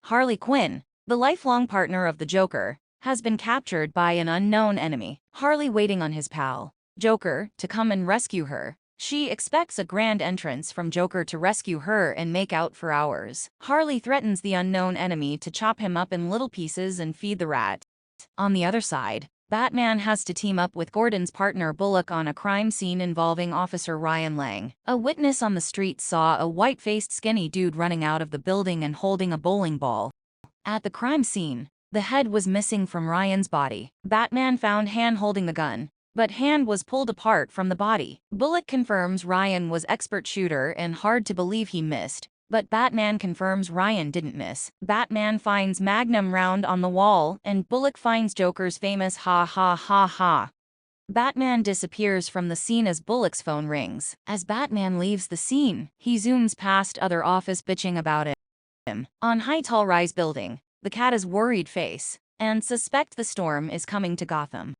Harley Quinn, the lifelong partner of the Joker, has been captured by an unknown enemy. Harley waiting on his pal, Joker, to come and rescue her. She expects a grand entrance from Joker to rescue her and make out for hours. Harley threatens the unknown enemy to chop him up in little pieces and feed the rat. On the other side, Batman has to team up with Gordon's partner Bullock on a crime scene involving Officer Ryan Lang. A witness on the street saw a white-faced skinny dude running out of the building and holding a bowling ball. At the crime scene, the head was missing from Ryan's body. Batman found hand holding the gun, but hand was pulled apart from the body. Bullock confirms Ryan was expert shooter and hard to believe he missed, but Batman confirms Ryan didn't miss. Batman finds Magnum round on the wall, and Bullock finds Joker's famous ha ha ha ha. Batman disappears from the scene as Bullock's phone rings. As Batman leaves the scene, he zooms past other office bitching about him. On high tall-rise building, the cat is worried face, and suspect the storm is coming to Gotham.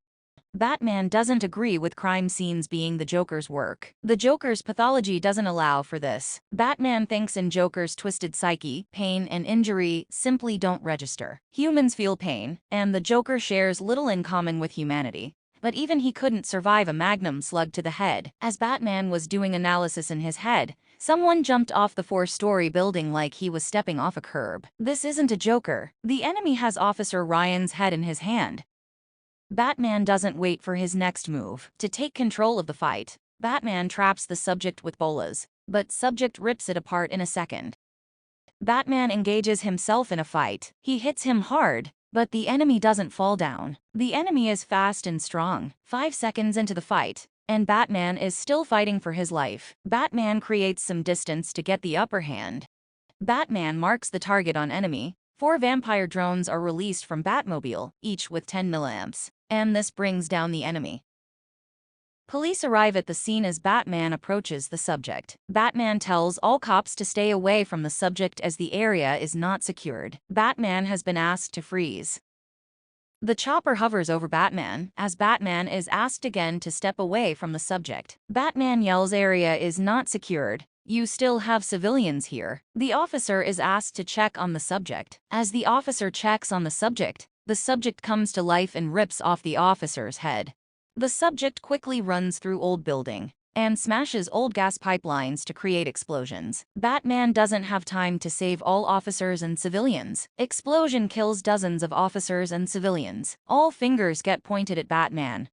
Batman doesn't agree with crime scenes being the Joker's work. The Joker's pathology doesn't allow for this. Batman thinks in Joker's twisted psyche, pain and injury simply don't register. Humans feel pain, and the Joker shares little in common with humanity. But even he couldn't survive a magnum slug to the head. As Batman was doing analysis in his head, someone jumped off the 4-story building like he was stepping off a curb. This isn't a Joker. The enemy has Officer Ryan's head in his hand. Batman doesn't wait for his next move. To take control of the fight, Batman traps the subject with bolas, but subject rips it apart in a second. Batman engages himself in a fight. He hits him hard, but the enemy doesn't fall down. The enemy is fast and strong. 5 seconds into the fight, and Batman is still fighting for his life. Batman creates some distance to get the upper hand. Batman marks the target on enemy. 4 vampire drones are released from Batmobile, each with 10 milliamps, and this brings down the enemy. Police arrive at the scene as Batman approaches the subject. Batman tells all cops to stay away from the subject as the area is not secured. Batman has been asked to freeze. The chopper hovers over Batman, as Batman is asked again to step away from the subject. Batman yells area is not secured. You still have civilians here. The officer is asked to check on the subject. As the officer checks on the subject comes to life and rips off the officer's head. The subject quickly runs through old building and smashes old gas pipelines to create explosions. Batman doesn't have time to save all officers and civilians. Explosion kills dozens of officers and civilians. All fingers get pointed at Batman.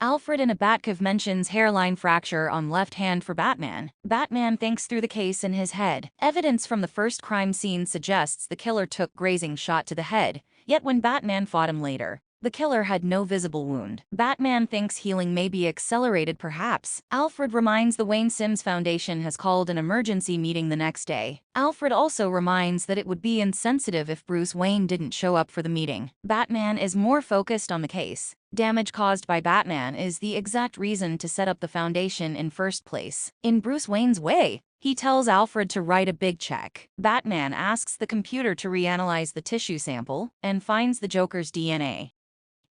Alfred in a Batcave mentions hairline fracture on left hand for Batman. Batman thinks through the case in his head. Evidence from the first crime scene suggests the killer took grazing shot to the head, yet when Batman fought him later, the killer had no visible wound. Batman thinks healing may be accelerated perhaps. Alfred reminds the Wayne Sims Foundation has called an emergency meeting the next day. Alfred also reminds that it would be insensitive if Bruce Wayne didn't show up for the meeting. Batman is more focused on the case. Damage caused by Batman is the exact reason to set up the foundation in first place. In Bruce Wayne's way, he tells Alfred to write a big check. Batman asks the computer to reanalyze the tissue sample and finds the Joker's DNA.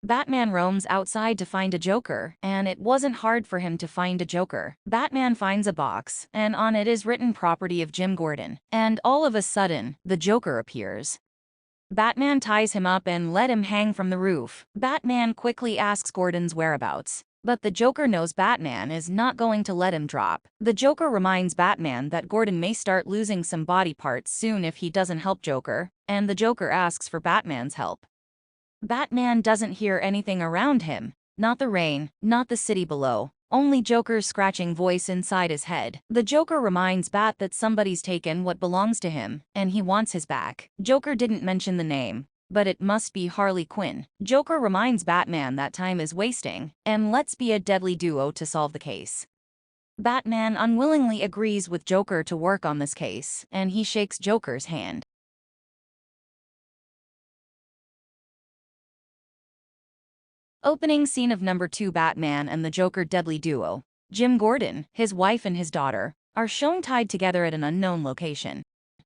Batman roams outside to find a Joker, and it wasn't hard for him to find a Joker. Batman finds a box, and on it is written property of Jim Gordon. And all of a sudden, the Joker appears. Batman ties him up and let him hang from the roof. Batman quickly asks Gordon's whereabouts, but the Joker knows Batman is not going to let him drop. The Joker reminds Batman that Gordon may start losing some body parts soon if he doesn't help Joker, and the Joker asks for Batman's help. Batman doesn't hear anything around him, not the rain, not the city below, only Joker's scratching voice inside his head. The Joker reminds Bat that somebody's taken what belongs to him, and he wants his back. Joker didn't mention the name, but it must be Harley Quinn. Joker reminds Batman that time is wasting, and let's be a deadly duo to solve the case. Batman unwillingly agrees with Joker to work on this case, and he shakes Joker's hand. Opening scene of number 2. Batman and the Joker deadly duo. Jim Gordon, his wife and his daughter, are shown tied together at an unknown location.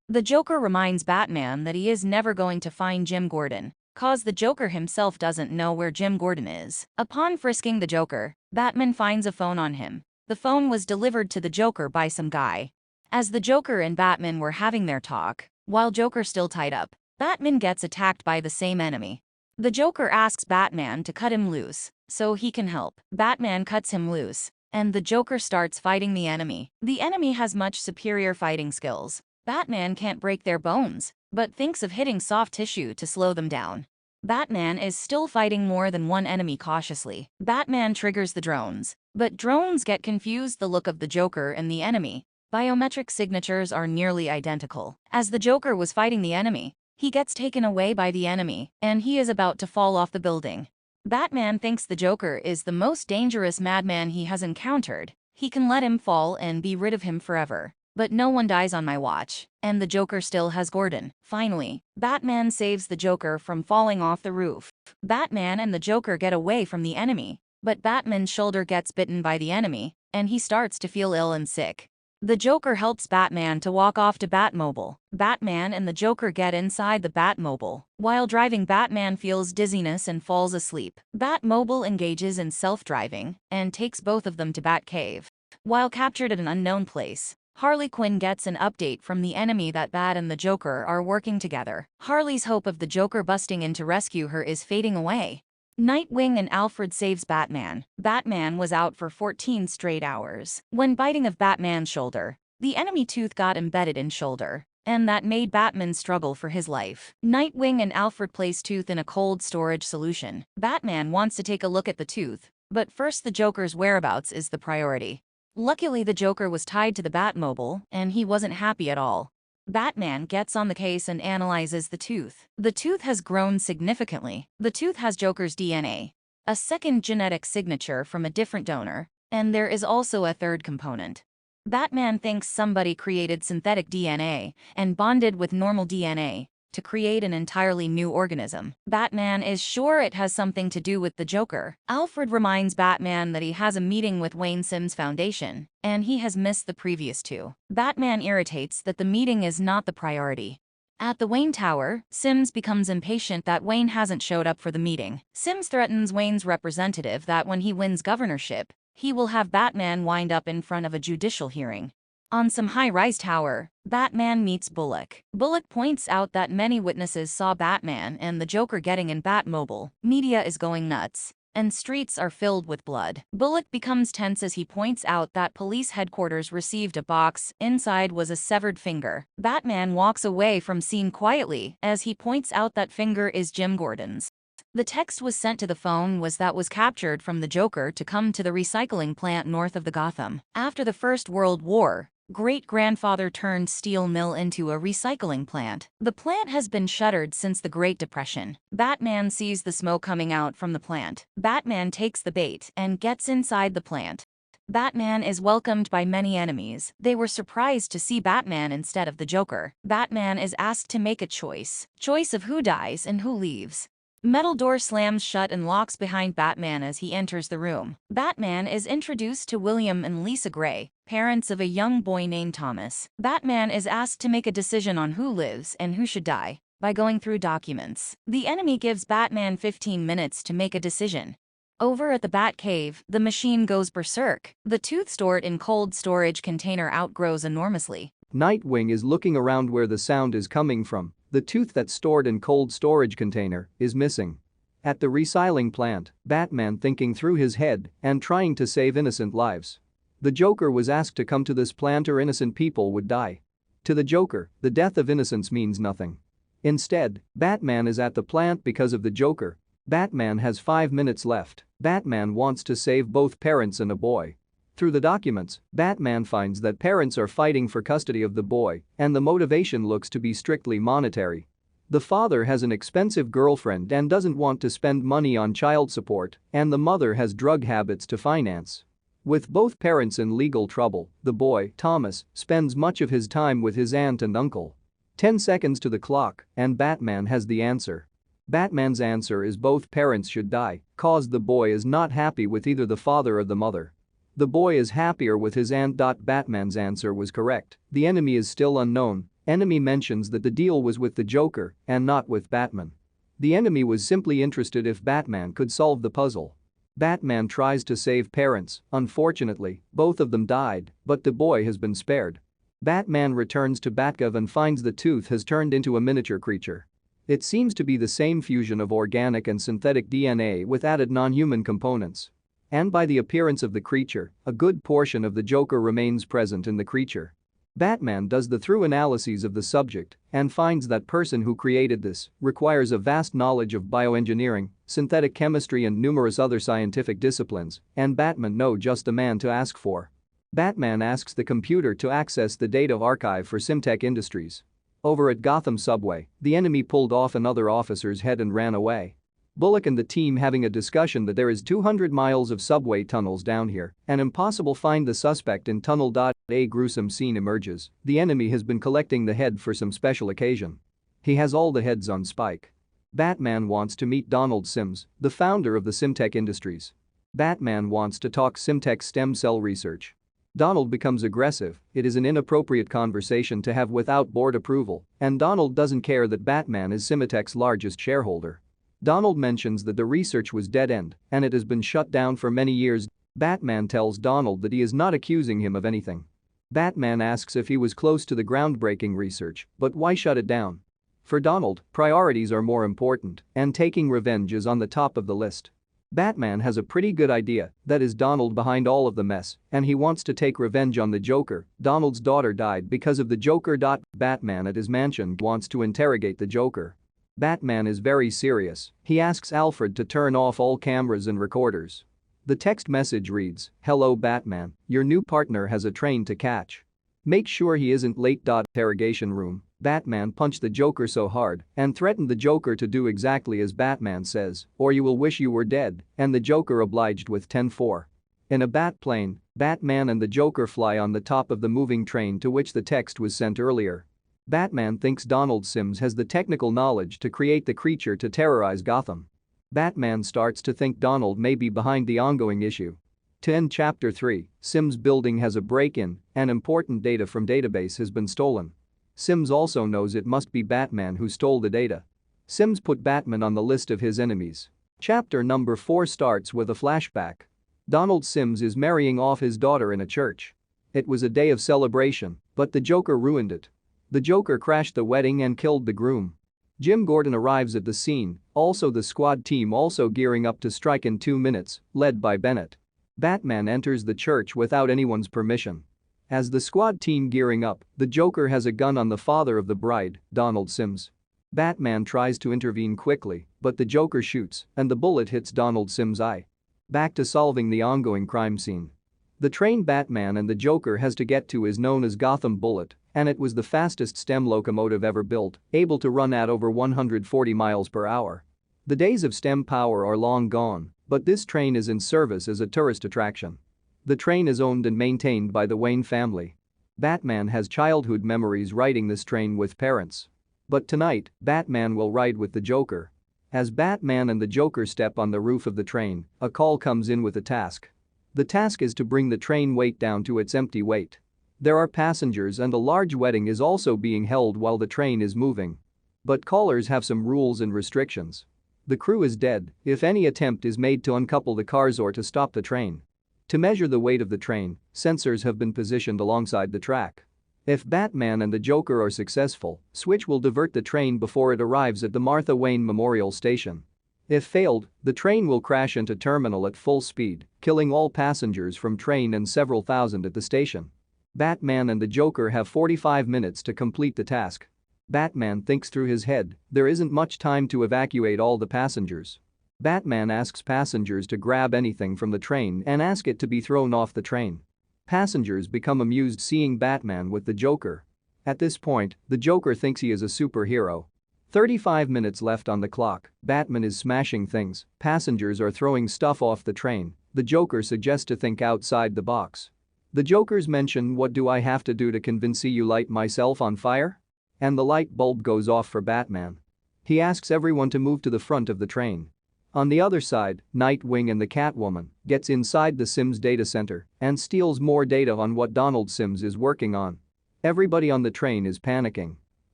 The Joker reminds Batman that he is never going to find Jim Gordon, cause the Joker himself doesn't know where Jim Gordon is. Upon frisking the Joker, Batman finds a phone on him. The phone was delivered to the Joker by some guy. As the Joker and Batman were having their talk, while Joker still tied up, Batman gets attacked by the same enemy. The Joker asks Batman to cut him loose so he can help. Batman cuts him loose, and the Joker starts fighting the enemy. The enemy has much superior fighting skills. Batman can't break their bones, but thinks of hitting soft tissue to slow them down. Batman is still fighting more than one enemy cautiously. Batman triggers the drones, but drones get confused the look of the Joker and the enemy. Biometric signatures are nearly identical. As the Joker was fighting the enemy, he gets taken away by the enemy, and he is about to fall off the building. Batman thinks the Joker is the most dangerous madman he has encountered. He can let him fall and be rid of him forever. But no one dies on my watch, and the Joker still has Gordon. Finally, Batman saves the Joker from falling off the roof. Batman and the Joker get away from the enemy, but Batman's shoulder gets bitten by the enemy, and he starts to feel ill and sick. The Joker helps Batman to walk off to Batmobile. Batman and the Joker get inside the Batmobile. While driving, Batman feels dizziness and falls asleep. Batmobile engages in self-driving and takes both of them to Batcave. While captured at an unknown place, Harley Quinn gets an update from the enemy that Bat and the Joker are working together. Harley's hope of the Joker busting in to rescue her is fading away. Nightwing and Alfred saves Batman. Batman was out for 14 straight hours. When biting of Batman's shoulder, the enemy tooth got embedded in shoulder, and that made Batman struggle for his life. Nightwing and Alfred place tooth in a cold storage solution. Batman wants to take a look at the tooth, but first the Joker's whereabouts is the priority. Luckily, the Joker was tied to the Batmobile, and he wasn't happy at all. Batman gets on the case and analyzes the tooth. The tooth has grown significantly. The tooth has Joker's DNA, a second genetic signature from a different donor, and there is also a third component. Batman thinks somebody created synthetic DNA and bonded with normal DNA to create an entirely new organism. Batman is sure it has something to do with the Joker. Alfred reminds Batman that he has a meeting with Wayne Sims Foundation, and he has missed the previous two. Batman irritates that the meeting is not the priority. At the Wayne Tower, Sims becomes impatient that Wayne hasn't showed up for the meeting. Sims threatens Wayne's representative that when he wins governorship, he will have Batman wind up in front of a judicial hearing. On some high-rise tower, Batman meets Bullock. Bullock points out that many witnesses saw Batman and the Joker getting in Batmobile. Media is going nuts, and streets are filled with blood. Bullock becomes tense as he points out that police headquarters received a box. Inside was a severed finger. Batman walks away from scene quietly as he points out that finger is Jim Gordon's. The text was sent to the phone that was captured from the Joker to come to the recycling plant north of the Gotham. After the First World War, great-grandfather turned steel mill into a recycling plant. The plant has been shuttered since the Great Depression. Batman sees the smoke coming out from the plant. Batman takes the bait and gets inside the plant. Batman is welcomed by many enemies. They were surprised to see Batman instead of the Joker. Batman is asked to make a choice of who dies and who leaves. Metal door slams shut and locks behind Batman as he enters the room. Batman is introduced to William and Lisa Gray, parents of a young boy named Thomas. Batman is asked to make a decision on who lives and who should die by going through documents. The enemy gives Batman 15 minutes to make a decision. Over at the Batcave, the machine goes berserk. The tooth stored in cold storage container outgrows enormously. Nightwing is looking around where the sound is coming from. The tooth that's stored in cold storage container is missing. At the recycling plant, Batman thinking through his head and trying to save innocent lives. The Joker was asked to come to this plant or innocent people would die. To the Joker, the death of innocents means nothing. Instead, Batman is at the plant because of the Joker. Batman has 5 minutes left. Batman wants to save both parents and a boy. Through the documents, Batman finds that parents are fighting for custody of the boy, and the motivation looks to be strictly monetary. The father has an expensive girlfriend and doesn't want to spend money on child support, and the mother has drug habits to finance. With both parents in legal trouble, the boy, Thomas, spends much of his time with his aunt and uncle. 10 seconds to the clock, and Batman has the answer. Batman's answer is both parents should die, cause the boy is not happy with either the father or the mother. The boy is happier with his aunt. Batman's answer was correct. The enemy is still unknown. Enemy mentions that the deal was with the Joker and not with Batman. The enemy was simply interested if Batman could solve the puzzle. Batman tries to save parents. Unfortunately, both of them died, but the boy has been spared. Batman returns to Batcave and finds the tooth has turned into a miniature creature. It seems to be the same fusion of organic and synthetic DNA with added non-human components. And by the appearance of the creature, a good portion of the Joker remains present in the creature. Batman does the thorough analyses of the subject and finds that person who created this requires a vast knowledge of bioengineering, synthetic chemistry and numerous other scientific disciplines, and Batman knows just the man to ask for. Batman asks the computer to access the data archive for Simtech Industries. Over at Gotham Subway, the enemy pulled off another officer's head and ran away. Bullock and the team having a discussion that there is 200 miles of subway tunnels down here and impossible find the suspect in tunnel. A gruesome scene emerges. The enemy has been collecting the head for some special occasion. He has all the heads on spike. Batman wants to meet Donald Sims, the founder of the Simtech Industries. Batman wants to talk Simtech stem cell research. Donald becomes aggressive. It is an inappropriate conversation to have without board approval, and Donald doesn't care that Batman is Simtech's largest shareholder. Donald mentions that the research was dead-end and it has been shut down for many years. Batman tells Donald that he is not accusing him of anything. Batman asks if he was close to the groundbreaking research, but why shut it down? For Donald, priorities are more important, and taking revenge is on the top of the list. Batman has a pretty good idea that is Donald behind all of the mess, and he wants to take revenge on the Joker. Donald's daughter died because of the Joker. Batman at his mansion wants to interrogate the Joker. Batman is very serious. He asks Alfred to turn off all cameras and recorders. The text message reads, "Hello Batman, your new partner has a train to catch. Make sure he isn't late. Interrogation room. Batman punched the Joker so hard and threatened the Joker to do exactly as Batman says, or you will wish you were dead, and the Joker obliged with 10-4. In a bat plane, Batman and the Joker fly on the top of the moving train to which the text was sent earlier. Batman thinks Donald Sims has the technical knowledge to create the creature to terrorize Gotham. Batman starts to think Donald may be behind the ongoing issue. To end Chapter 3, Sims building has a break-in and important data from database has been stolen. Sims also knows it must be Batman who stole the data. Sims put Batman on the list of his enemies. Chapter number 4 starts with a flashback. Donald Sims is marrying off his daughter in a church. It was a day of celebration, but the Joker ruined it. The Joker crashed the wedding and killed the groom. Jim Gordon arrives at the scene, also the squad team also gearing up to strike in 2 minutes, led by Bennett. Batman enters the church without anyone's permission. As the squad team gearing up, the Joker has a gun on the father of the bride, Donald Sims. Batman tries to intervene quickly, but the Joker shoots and the bullet hits Donald Sims' eye. Back to solving the ongoing crime scene. The train Batman and the Joker has to get to is known as Gotham Bullet, and it was the fastest steam locomotive ever built, able to run at over 140 miles per hour. The days of steam power are long gone, but this train is in service as a tourist attraction. The train is owned and maintained by the Wayne family. Batman has childhood memories riding this train with parents. But tonight, Batman will ride with the Joker. As Batman and the Joker step on the roof of the train, a call comes in with a task. The task is to bring the train weight down to its empty weight. There are passengers and a large wedding is also being held while the train is moving. But callers have some rules and restrictions. The crew is dead if any attempt is made to uncouple the cars or to stop the train. To measure the weight of the train, sensors have been positioned alongside the track. If Batman and the Joker are successful, Switch will divert the train before it arrives at the Martha Wayne Memorial Station. If failed, the train will crash into terminal at full speed, killing all passengers from train and several thousand at the station. Batman and the Joker have 45 minutes to complete the task. Batman thinks through his head, there isn't much time to evacuate all the passengers. Batman asks passengers to grab anything from the train and ask it to be thrown off the train. Passengers become amused seeing Batman with the Joker. At this point, the Joker thinks he is a superhero. 35 minutes left on the clock, Batman is smashing things, passengers are throwing stuff off the train, the Joker suggests to think outside the box. The Jokers mention, what do I have to do to convince you light myself on fire? And the light bulb goes off for Batman. He asks everyone to move to the front of the train. On the other side, Nightwing and the Catwoman gets inside the Sims data center and steals more data on what Donald Sims is working on. Everybody on the train is panicking.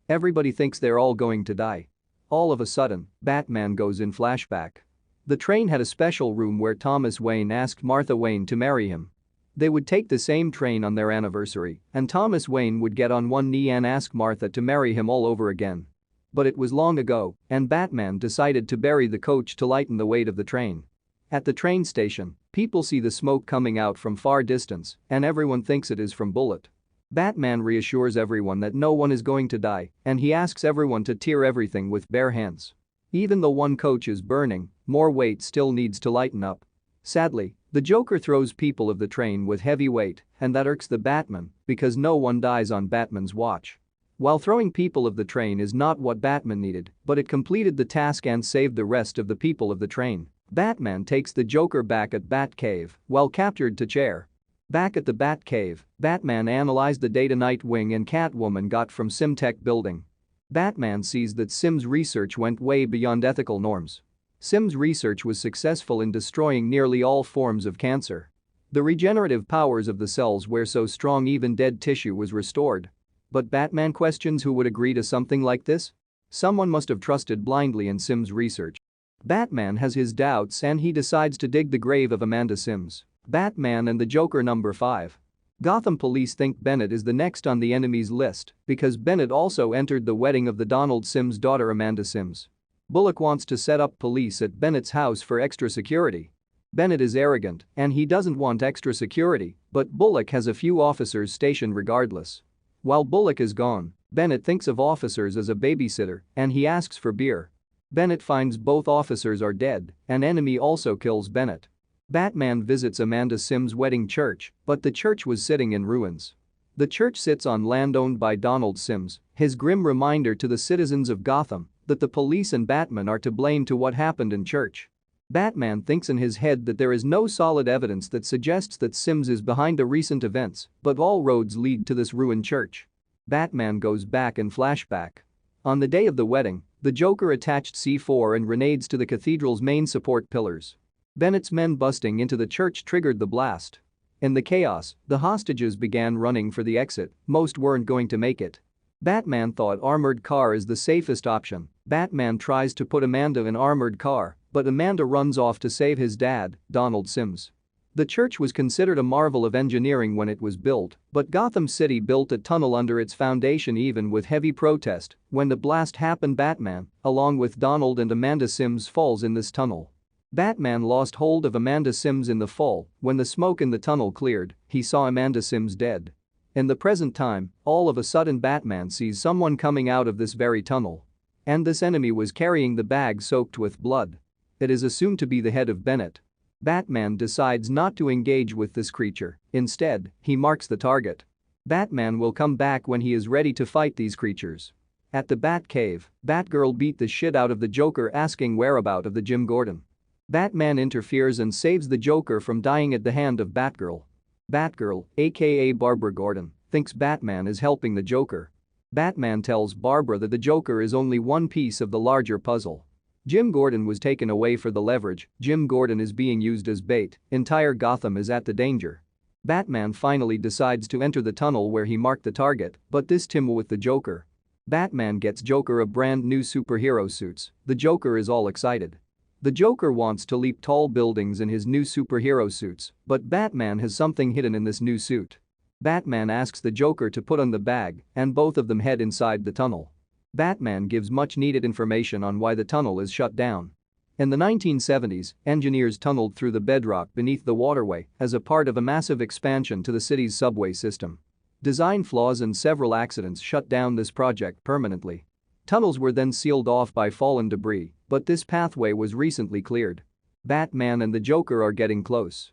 Everybody thinks they're all going to die. All of a sudden, Batman goes in flashback. The train had a special room where Thomas Wayne asked Martha Wayne to marry him. They would take the same train on their anniversary, and Thomas Wayne would get on one knee and ask Martha to marry him all over again. But it was long ago, and Batman decided to bury the coach to lighten the weight of the train. At the train station, people see the smoke coming out from far distance, and everyone thinks it is from Bullet. Batman reassures everyone that no one is going to die, and he asks everyone to tear everything with bare hands. Even though one coach is burning, more weight still needs to lighten up. Sadly, the Joker throws people of the train with heavy weight, and that irks the Batman because no one dies on Batman's watch. While throwing people of the train is not what Batman needed, but it completed the task and saved the rest of the people of the train. Batman takes the Joker back at Batcave while captured to chair. Back at the Batcave, Batman analyzed the data Nightwing and Catwoman got from Simtech building. Batman sees that Sim's research went way beyond ethical norms. Sim's research was successful in destroying nearly all forms of cancer. The regenerative powers of the cells were so strong even dead tissue was restored. But Batman questions who would agree to something like this? Someone must have trusted blindly in Sim's research. Batman has his doubts and he decides to dig the grave of Amanda Sims. Batman and the Joker number 5. Gotham police think Bennett is the next on the enemy's list because Bennett also entered the wedding of the Donald Sims' daughter Amanda Sims. Bullock wants to set up police at Bennett's house for extra security. Bennett is arrogant and he doesn't want extra security, but Bullock has a few officers stationed regardless. While Bullock is gone, Bennett thinks of officers as a babysitter and he asks for beer. Bennett finds both officers are dead, an enemy also kills Bennett. Batman visits Amanda Sims' wedding church, but the church was sitting in ruins. The church sits on land owned by Donald Sims, his grim reminder to the citizens of Gotham that the police and Batman are to blame to what happened in church. Batman thinks in his head that there is no solid evidence that suggests that Sims is behind the recent events, but all roads lead to this ruined church. Batman goes back in flashback. On the day of the wedding, the Joker attached C4 and grenades to the cathedral's main support pillars. Bennett's men busting into the church triggered the blast. In the chaos, the hostages began running for the exit, most weren't going to make it. Batman thought armored car is the safest option. Batman tries to put Amanda in armored car, but Amanda runs off to save his dad, Donald Sims. The church was considered a marvel of engineering when it was built, but Gotham City built a tunnel under its foundation even with heavy protest. When the blast happened, Batman, along with Donald and Amanda Sims, falls in this tunnel. Batman lost hold of Amanda Sims in the fall. When the smoke in the tunnel cleared, he saw Amanda Sims dead. In the present time, all of a sudden Batman sees someone coming out of this very tunnel. And this enemy was carrying the bag soaked with blood. It is assumed to be the head of Bennett. Batman decides not to engage with this creature. Instead, he marks the target. Batman will come back when he is ready to fight these creatures. At the Batcave, Batgirl beat the shit out of the Joker asking whereabout of the Jim Gordon. Batman interferes and saves the Joker from dying at the hand of Batgirl. Batgirl, aka Barbara Gordon, thinks Batman is helping the Joker. Batman tells Barbara that the Joker is only one piece of the larger puzzle. Jim Gordon was taken away for the leverage. Jim Gordon is being used as bait. Entire Gotham is at the danger. Batman finally decides to enter the tunnel where he marked the target, but this time with the Joker. Batman gets Joker a brand new superhero suits. The Joker is all excited. The Joker wants to leap tall buildings in his new superhero suits, but Batman has something hidden in this new suit. Batman asks the Joker to put on the bag, and both of them head inside the tunnel. Batman gives much needed information on why the tunnel is shut down. In the 1970s, engineers tunneled through the bedrock beneath the waterway as a part of a massive expansion to the city's subway system. Design flaws and several accidents shut down this project permanently. Tunnels were then sealed off by fallen debris, but this pathway was recently cleared. Batman and the Joker are getting close.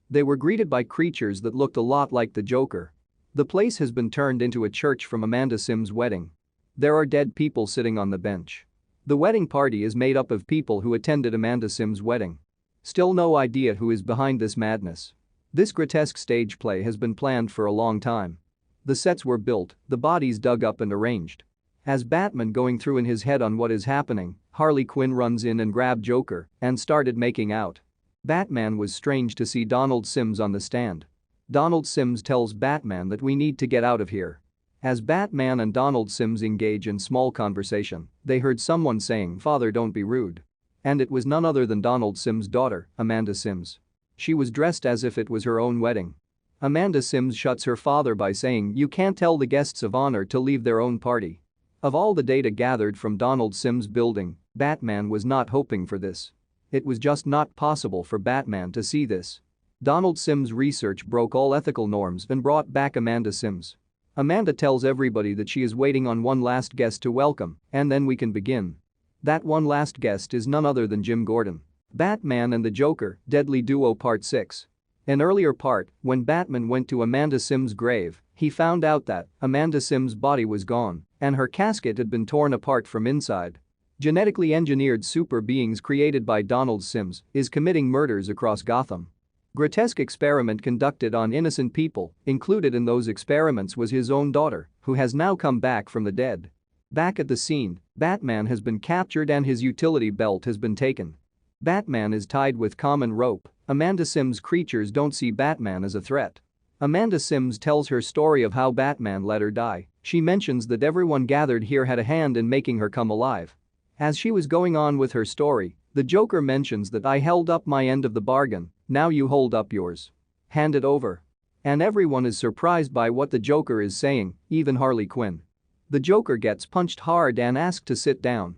They were greeted by creatures that looked a lot like the Joker. The place has been turned into a church from Amanda Sims' wedding. There are dead people sitting on the bench. The wedding party is made up of people who attended Amanda Sims' wedding. Still no idea who is behind this madness. This grotesque stage play has been planned for a long time. The sets were built, the bodies dug up and arranged. As Batman going through in his head on what is happening, Harley Quinn runs in and grabbed Joker and started making out. Batman was strange to see Donald Sims on the stand. Donald Sims tells Batman that we need to get out of here. As Batman and Donald Sims engage in small conversation, they heard someone saying, "Father, don't be rude." And it was none other than Donald Sims' daughter, Amanda Sims. She was dressed as if it was her own wedding. Amanda Sims shuts her father by saying, "You can't tell the guests of honor to leave their own party." Of all the data gathered from Donald Sims' building, Batman was not hoping for this. It was just not possible for Batman to see this. Donald Sims' research broke all ethical norms and brought back Amanda Sims. Amanda tells everybody that she is waiting on one last guest to welcome, and then we can begin. That one last guest is none other than Jim Gordon. Batman and the Joker, Deadly Duo Part 6. An earlier part, when Batman went to Amanda Sims' grave, he found out that Amanda Sims' body was gone and her casket had been torn apart from inside. Genetically engineered super beings created by Donald Sims is committing murders across Gotham. Grotesque experiment conducted on innocent people, included in those experiments was his own daughter, who has now come back from the dead. Back at the scene, Batman has been captured and his utility belt has been taken. Batman is tied with common rope. Amanda Sims' creatures don't see Batman as a threat. Amanda Sims tells her story of how Batman let her die. She mentions that everyone gathered here had a hand in making her come alive. As she was going on with her story, the Joker mentions that I held up my end of the bargain, now you hold up yours. Hand it over. And everyone is surprised by what the Joker is saying, even Harley Quinn. The Joker gets punched hard and asked to sit down.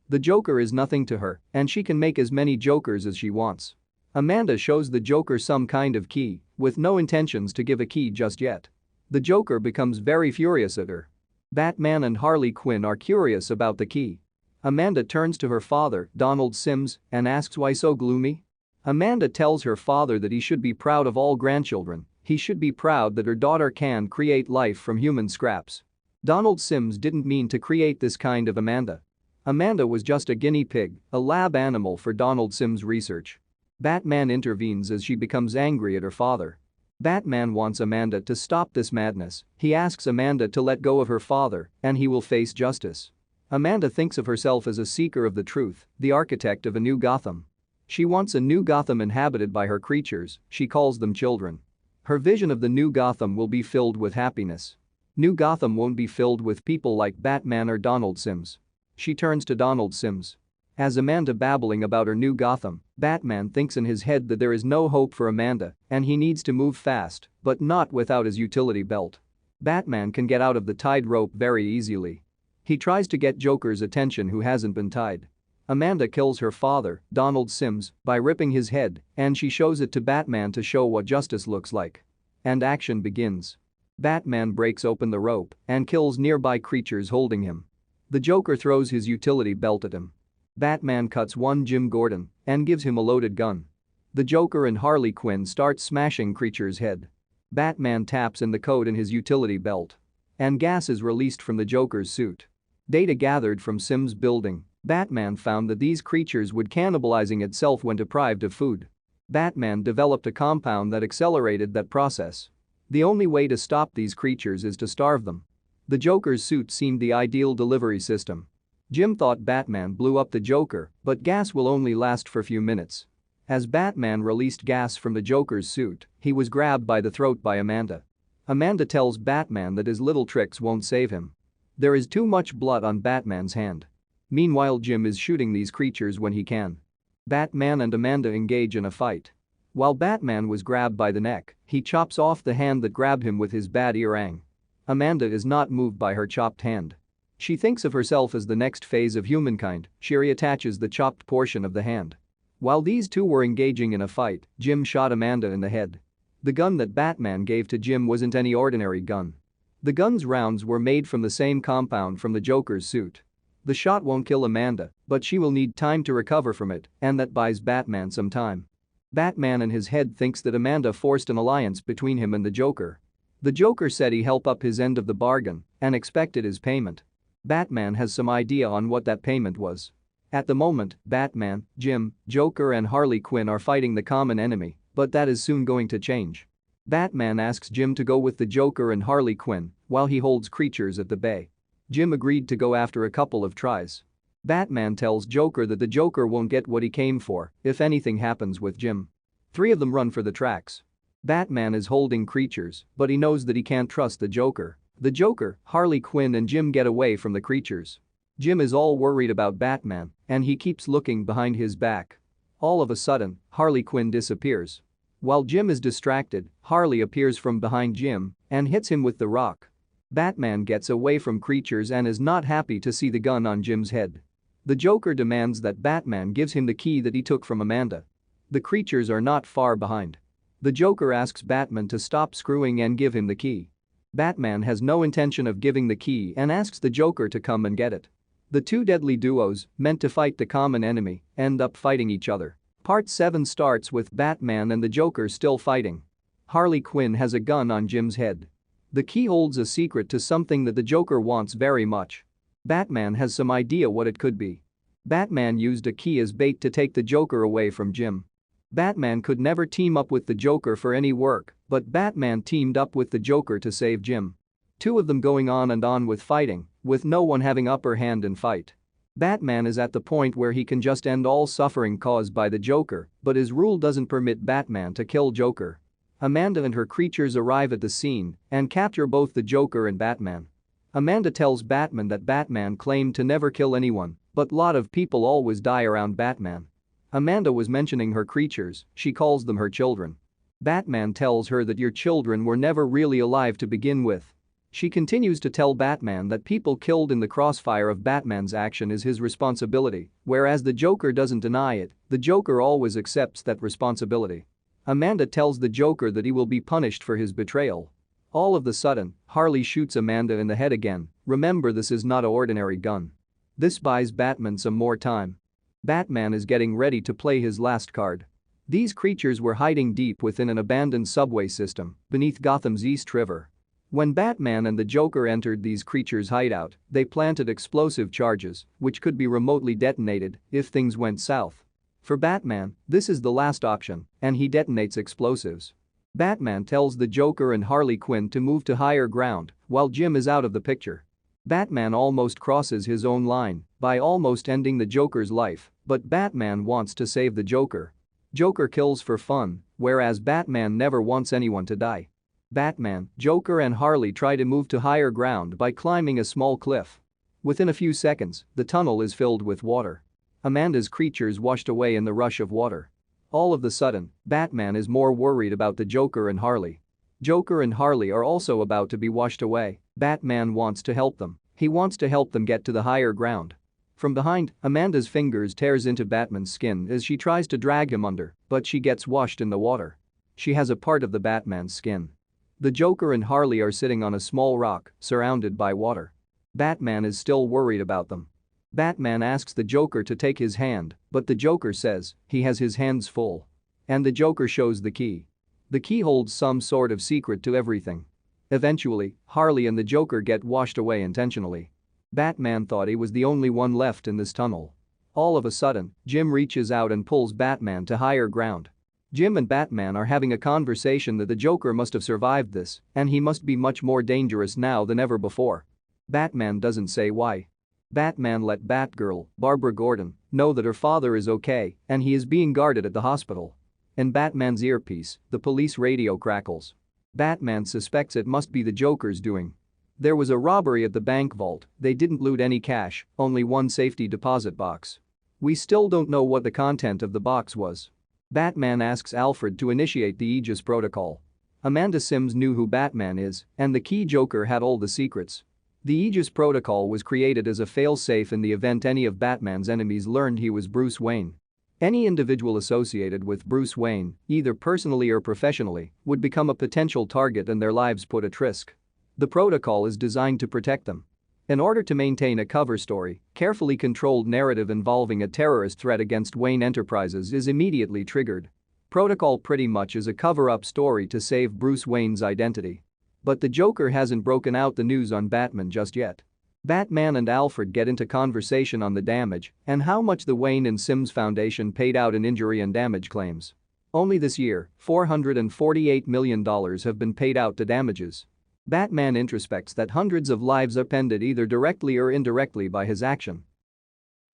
The Joker is nothing to her, and she can make as many Jokers as she wants. Amanda shows the Joker some kind of key, with no intentions to give a key just yet. The Joker becomes very furious at her. Batman and Harley Quinn are curious about the key. Amanda turns to her father, Donald Sims, and asks why so gloomy. Amanda tells her father that he should be proud of all grandchildren, he should be proud that her daughter can create life from human scraps. Donald Sims didn't mean to create this kind of Amanda. Amanda was just a guinea pig, a lab animal for Donald Sims' research. Batman intervenes as she becomes angry at her father. Batman wants Amanda to stop this madness, he asks Amanda to let go of her father and he will face justice. Amanda thinks of herself as a seeker of the truth, the architect of a new Gotham. She wants a new Gotham inhabited by her creatures, she calls them children. Her vision of the new Gotham will be filled with happiness. New Gotham won't be filled with people like Batman or Donald Sims. She turns to Donald Sims. As Amanda babbling about her new Gotham, Batman thinks in his head that there is no hope for Amanda and he needs to move fast, but not without his utility belt. Batman can get out of the tied rope very easily. He tries to get Joker's attention who hasn't been tied. Amanda kills her father, Donald Sims, by ripping his head, and she shows it to Batman to show what justice looks like. And action begins. Batman breaks open the rope and kills nearby creatures holding him. The Joker throws his utility belt at him. Batman cuts one Jim Gordon and gives him a loaded gun. The Joker and Harley Quinn start smashing creatures' head. Batman taps in the code in his utility belt. And gas is released from the Joker's suit. Data gathered from Sims' building, Batman found that these creatures would cannibalizing itself when deprived of food. Batman developed a compound that accelerated that process. The only way to stop these creatures is to starve them. The Joker's suit seemed the ideal delivery system. Jim thought Batman blew up the Joker, but gas will only last for a few minutes. As Batman released gas from the Joker's suit, he was grabbed by the throat by Amanda. Amanda tells Batman that his little tricks won't save him. There is too much blood on Batman's hand. Meanwhile, Jim is shooting these creatures when he can. Batman and Amanda engage in a fight. While Batman was grabbed by the neck, he chops off the hand that grabbed him with his batarang. Amanda is not moved by her chopped hand. She thinks of herself as the next phase of humankind, she reattaches the chopped portion of the hand. While these two were engaging in a fight, Jim shot Amanda in the head. The gun that Batman gave to Jim wasn't any ordinary gun. The gun's rounds were made from the same compound from the Joker's suit. The shot won't kill Amanda, but she will need time to recover from it, and that buys Batman some time. Batman in his head thinks that Amanda forced an alliance between him and the Joker. The Joker said he helped up his end of the bargain and expected his payment. Batman has some idea on what that payment was. At the moment, Batman, Jim, Joker and Harley Quinn are fighting the common enemy, but that is soon going to change. Batman asks Jim to go with the Joker and Harley Quinn while he holds creatures at the bay. Jim agreed to go after a couple of tries. Batman tells Joker that the Joker won't get what he came for if anything happens with Jim. Three of them run for the tracks. Batman is holding creatures, but he knows that he can't trust the Joker. The Joker, Harley Quinn and Jim get away from the creatures. Jim is all worried about Batman and he keeps looking behind his back. All of a sudden, Harley Quinn disappears. While Jim is distracted, Harley appears from behind Jim and hits him with the rock. Batman gets away from creatures and is not happy to see the gun on Jim's head. The Joker demands that Batman gives him the key that he took from Amanda. The creatures are not far behind. The Joker asks Batman to stop screwing and give him the key. Batman has no intention of giving the key and asks the Joker to come and get it. The two deadly duos, meant to fight the common enemy, end up fighting each other. Part 7 starts with Batman and the Joker still fighting. Harley Quinn has a gun on Jim's head. The key holds a secret to something that the Joker wants very much. Batman has some idea what it could be. Batman used a key as bait to take the Joker away from Jim. Batman could never team up with the Joker for any work, but Batman teamed up with the Joker to save Jim. Two of them going on and on with fighting, with no one having upper hand in fight. Batman is at the point where he can just end all suffering caused by the Joker, but his rule doesn't permit Batman to kill Joker. Amanda and her creatures arrive at the scene and capture both the Joker and Batman. Amanda tells Batman that Batman claimed to never kill anyone, but lot of people always die around Batman. Amanda was mentioning her creatures, she calls them her children. Batman tells her that your children were never really alive to begin with. She continues to tell Batman that people killed in the crossfire of Batman's action is his responsibility, whereas the Joker doesn't deny it, the Joker always accepts that responsibility. Amanda tells the Joker that he will be punished for his betrayal. All of a sudden, Harley shoots Amanda in the head again. Remember, this is not an ordinary gun. This buys Batman some more time. Batman is getting ready to play his last card. These creatures were hiding deep within an abandoned subway system beneath Gotham's East River. When Batman and the Joker entered these creatures' hideout, they planted explosive charges, which could be remotely detonated if things went south. For Batman, this is the last option, and he detonates explosives. Batman tells the Joker and Harley Quinn to move to higher ground while Jim is out of the picture. Batman almost crosses his own line by almost ending the Joker's life, but Batman wants to save the Joker. Joker kills for fun, whereas Batman never wants anyone to die. Batman, Joker and Harley try to move to higher ground by climbing a small cliff. Within a few seconds, the tunnel is filled with water. Amanda's creatures washed away in the rush of water. All of a sudden, Batman is more worried about the Joker and Harley. Joker and Harley are also about to be washed away. Batman wants to help them. He wants to help them get to the higher ground. From behind, Amanda's fingers tears into Batman's skin as she tries to drag him under, but she gets washed in the water. She has a part of the Batman's skin. The Joker and Harley are sitting on a small rock, surrounded by water. Batman is still worried about them. Batman asks the Joker to take his hand, but the Joker says he has his hands full. And the Joker shows the key. The key holds some sort of secret to everything. Eventually, Harley and the Joker get washed away intentionally. Batman thought he was the only one left in this tunnel. All of a sudden, Jim reaches out and pulls Batman to higher ground. Jim and Batman are having a conversation that the Joker must have survived this, and he must be much more dangerous now than ever before. Batman doesn't say why. Batman let Batgirl, Barbara Gordon, know that her father is okay and he is being guarded at the hospital. In Batman's earpiece, the police radio crackles. Batman suspects it must be the Joker's doing. There was a robbery at the bank vault, they didn't loot any cash, only one safety deposit box. We still don't know what the content of the box was. Batman asks Alfred to initiate the Aegis protocol. Amanda Sims knew who Batman is, and the key Joker had all the secrets. The Aegis protocol was created as a failsafe in the event any of Batman's enemies learned he was Bruce Wayne. Any individual associated with Bruce Wayne, either personally or professionally, would become a potential target and their lives put at risk. The protocol is designed to protect them. In order to maintain a cover story, carefully controlled narrative involving a terrorist threat against Wayne Enterprises is immediately triggered. Protocol pretty much is a cover-up story to save Bruce Wayne's identity. But the Joker hasn't broken out the news on Batman just yet. Batman and Alfred get into conversation on the damage and how much the Wayne and Sims Foundation paid out in injury and damage claims. Only this year, $448 million have been paid out to damages. Batman introspects that hundreds of lives are ended either directly or indirectly by his action.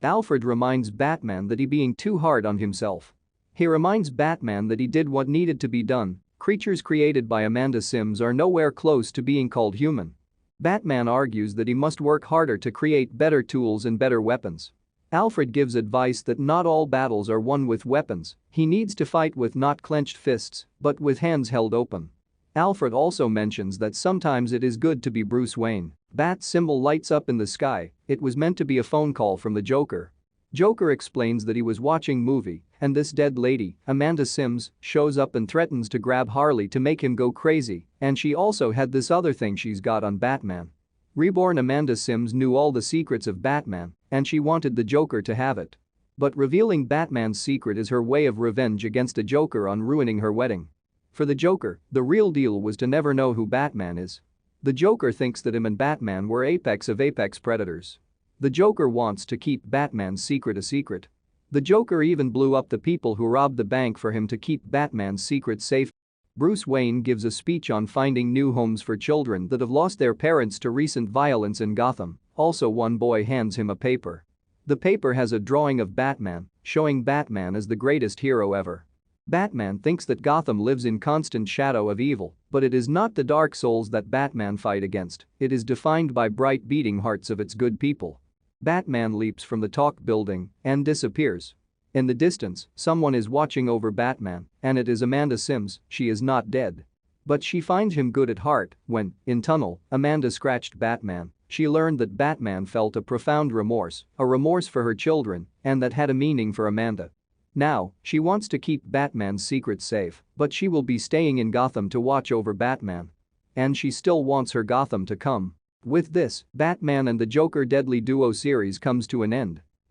Alfred reminds Batman that he being too hard on himself. He reminds Batman that he did what needed to be done. Creatures created by Amanda Sims are nowhere close to being called human. Batman argues that he must work harder to create better tools and better weapons. Alfred gives advice that not all battles are won with weapons, he needs to fight with not clenched fists, but with hands held open. Alfred also mentions that sometimes it is good to be Bruce Wayne. Bat symbol lights up in the sky. It was meant to be a phone call from the Joker. Joker explains that he was watching movie and this dead lady, Amanda Sims, shows up and threatens to grab Harley to make him go crazy, and she also had this other thing she's got on Batman. Reborn Amanda Sims knew all the secrets of Batman and she wanted the Joker to have it. But revealing Batman's secret is her way of revenge against the Joker on ruining her wedding. For the Joker, the real deal was to never know who Batman is. The Joker thinks that him and Batman were apex of apex predators. The Joker wants to keep Batman's secret a secret. The Joker even blew up the people who robbed the bank for him to keep Batman's secret safe. Bruce Wayne gives a speech on finding new homes for children that have lost their parents to recent violence in Gotham. Also, one boy hands him a paper. The paper has a drawing of Batman, showing Batman as the greatest hero ever. Batman thinks that Gotham lives in constant shadow of evil, but it is not the dark souls that Batman fight against, it is defined by bright beating hearts of its good people. Batman leaps from the talk building and disappears. In the distance, someone is watching over Batman, and it is Amanda Sims. She is not dead. But she finds him good at heart when, in tunnel, Amanda scratched Batman. She learned that Batman felt a profound remorse, a remorse for her children, and that had a meaning for Amanda. Now, she wants to keep Batman's secret safe, but she will be staying in Gotham to watch over Batman. And she still wants her Gotham to come. With this, Batman and the Joker Deadly Duo series comes to an end.